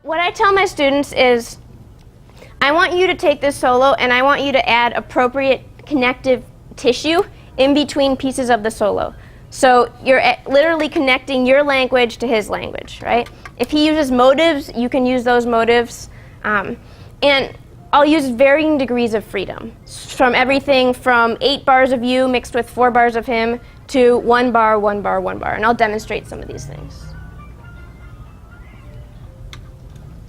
what I tell my students is, I want you to take this solo and I want you to add appropriate connective tissue in between pieces of the solo. So you're literally connecting your language to his language, right? If he uses motives, you can use those motives. And I'll use varying degrees of freedom, from everything from 8 bars of you mixed with 4 bars of him to 1 bar, 1 bar, 1 bar. And I'll demonstrate some of these things.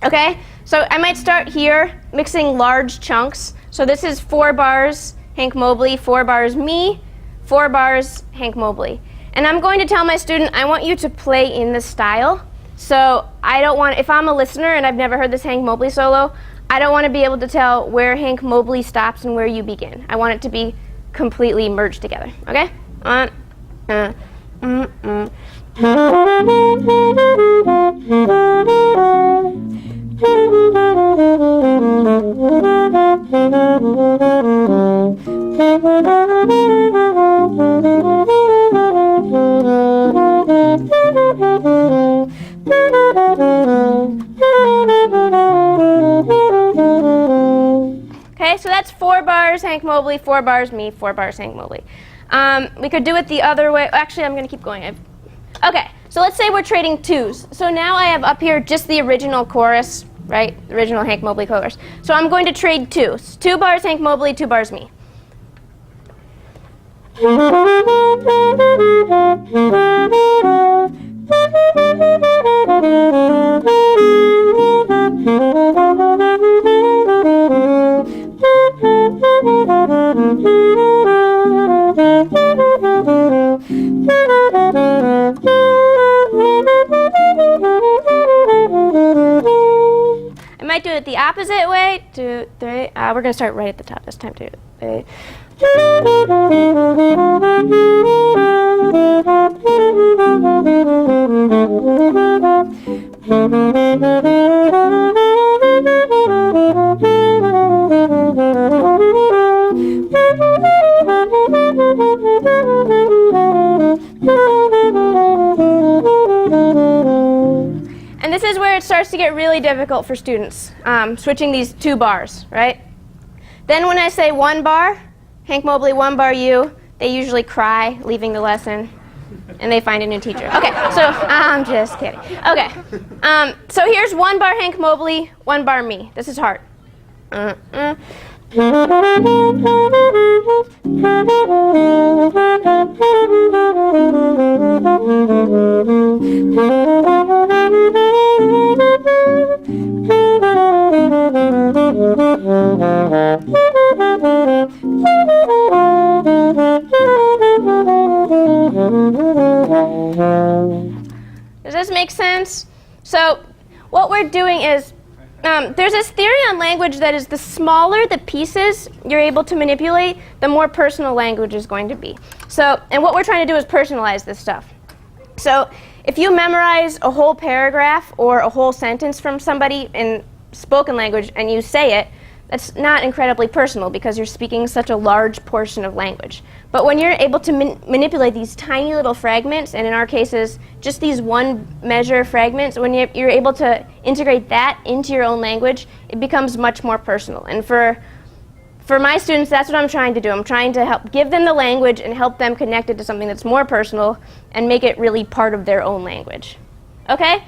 Okay, so I might start here, mixing large chunks. So this is 4 bars Hank Mobley, 4 bars me, 4 bars Hank Mobley. And I'm going to tell my student, I want you to play in the style. So I don't want, if I'm a listener and I've never heard this Hank Mobley solo, I don't want to be able to tell where Hank Mobley stops and where you begin. I want it to be completely merged together. Okay? Okay, so that's 4 bars Hank Mobley, 4 bars me, 4 bars Hank Mobley. We could do it the other way. Actually, I'm going to keep going. Okay, so let's say we're trading 2s. So now I have up here just the original chorus, right? The original Hank Mobley chorus. So I'm going to trade 2s. 2 bars Hank Mobley, 2 bars me. I might do it the opposite way. 2, 3. We're going to start right at the top this time too. And this is where it starts to get really difficult for students, switching these 2 bars, right? Then when I say 1 bar, Hank Mobley, 1 bar you, they usually cry, leaving the lesson, and they find a new teacher. Okay, so I'm just kidding. Okay, so here's 1 bar Hank Mobley, 1 bar me. This is hard. Does this make sense? So what we're doing is, there's this theory on language that is the smaller the pieces you're able to manipulate, the more personal language is going to be. So, and what we're trying to do is personalize this stuff. So if you memorize a whole paragraph or a whole sentence from somebody in spoken language and you say it, that's not incredibly personal because you're speaking such a large portion of language. But when you're able to manipulate these tiny little fragments, and in our cases, just these 1 measure fragments, when you're able to integrate that into your own language, it becomes much more personal. And for my students, that's what I'm trying to do. I'm trying to help give them the language and help them connect it to something that's more personal and make it really part of their own language. Okay?